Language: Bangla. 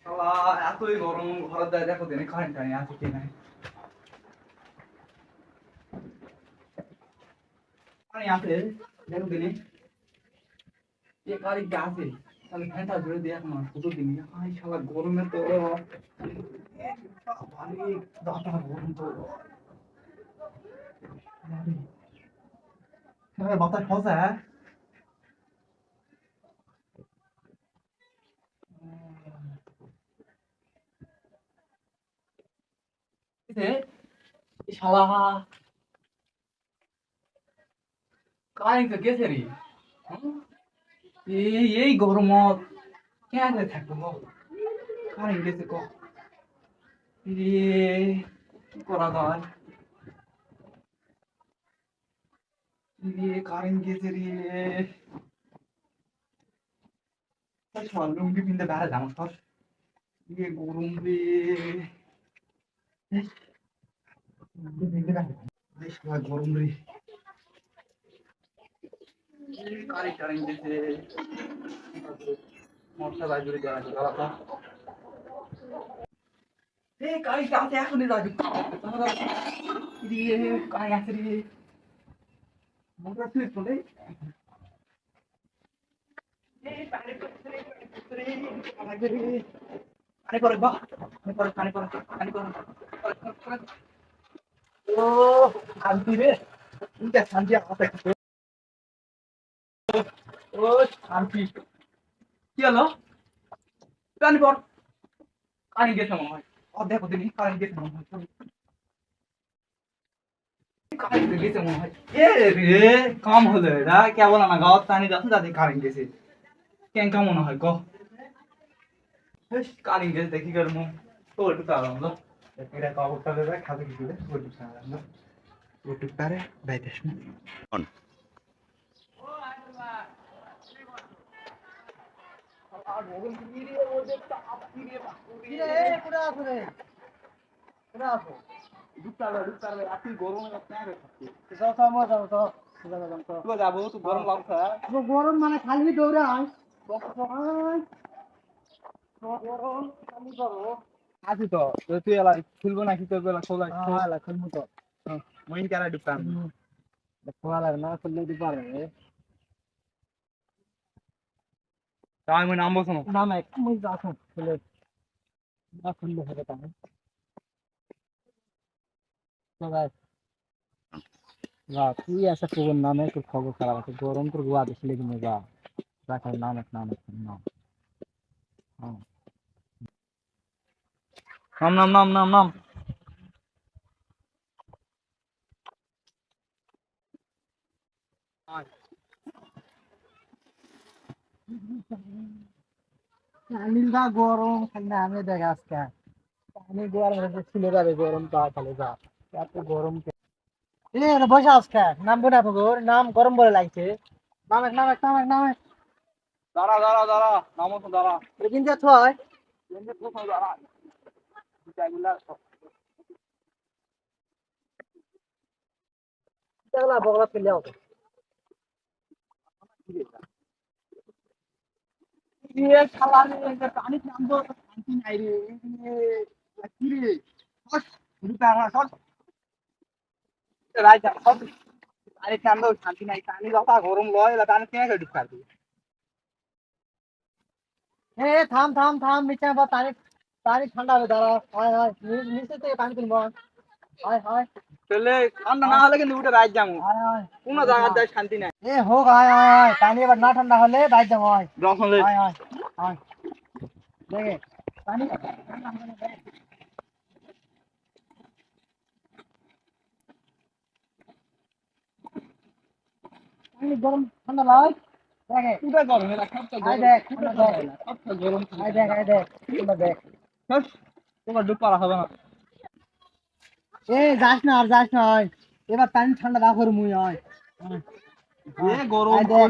শালা এতই গরম ঘর দেয় দেখো দিনে কারেন্ট টানি আছে কি নাই পানি আছে দেখো দিনে এ গাড়ি আছে তাহলে ফ্যানটা ধরে দিয়ে এখন কত দিন আই শালা গরমে তো ভারী দাঁড়া গরম তো বাতাস খসে শালা কারেন্ট গেছে রে এই গরমত কেন থাকবো কারেন্ট গেছে ক কি করা যায় কারেন্ট গেছে রে লুঙ্গি পিনতে বেড়া যাবো সর গরম রে বেশ গরম রে কারেন্ট কারেন্ট গেছে মশা বাজুরে যাওয়া যাওয়া এই কারেন্ট আছে এখনই যাবি রে কারেন্ট আছে রে মোটর তুই চলে পানি পড়ে বা পানি পড়ে ও শান্তি রে ইটা শান্তি আছে ও শান্তি কি হলো পানি পড় কারেন্ট গেছে মনে হয় দেখো দিন কারেন্ট গেছে মনে হয় কারেন্ট গেছে মনে হয় এ রে কাম হলো এটা কে বলা না গাঁত পানি যাচ্ছে তাদের কারেন্ট গেছে কেন মনে হয় গো কারেন্ট গেছে দেখি করব তো একটু তাড়াম না এটা কাপড়টা দেবে খাবে কিছু দে ওটু তাড়াম না ওটু পারে বাইতেছ না অন গরম মানে খালি দৌড়ে আছি তো তুই এলা খুলবো নাকি তোর বেলা খোলা খুলবো তো মইন কেন ঢুকতাম খোলা লাগে না খুললে দিতে পারবে তাই মই নামবো শোনো নাম এক মুই আসুন খুলে না খুললে হবে তাহলে তো ভাই তুই আসা তোর নামে তোর খবর খারাপ আছে গরম তোর গোয়া বেশি লেগে নেই যা রাখার নাম এক নাম নাম পানিটা গরম খালি আমি দেখ আজকে পানি গরম হয়ে ছিলে যাবে গরম তা খালি যা এত গরম এ বসে আজকে নামবো না তোর নাম গরম বলে লাগছে নাম দাঁড়া নামো তো দাঁড়া लेकिन क्या था है দাঁড়া चला बगला पे ले आओ ये শালা রে পানি নামবো শান্তি নাই রে কি রে সস রূপা আমার সস রাইট সস পানি নামবো শান্তি নাই পানি যত গরম লয় এটা পানি কেন ঢুকার দি ए थाम नीचे बा तारीख तारीख ठंडा हो दारा हाय हाय नीचे से पानी पीन बा हाय हाय তাহলে ঠান্ডা না হলে কিন্তু উঠে রাইট যাবো हाय हाय কোন জায়গা যায় শান্তি নাই ए हो हाय हाय पानी बा ना ठंडा होले बैठ जाओ हाय যখন লে हाय हाय हाय देखे पानी ठंडा होले पानी गरम ठंडा लाए देखे উঠে গরম এটা সবটা हाय গরম देख উঠে ठंडा গরম देख সবটা গরম हाय देख ठंडा देख সস তোমার ডুব পারা হবে না ए जास ना हाय এবার পানি ঠান্ডা দা করে মুই হয় যে গরম দেখ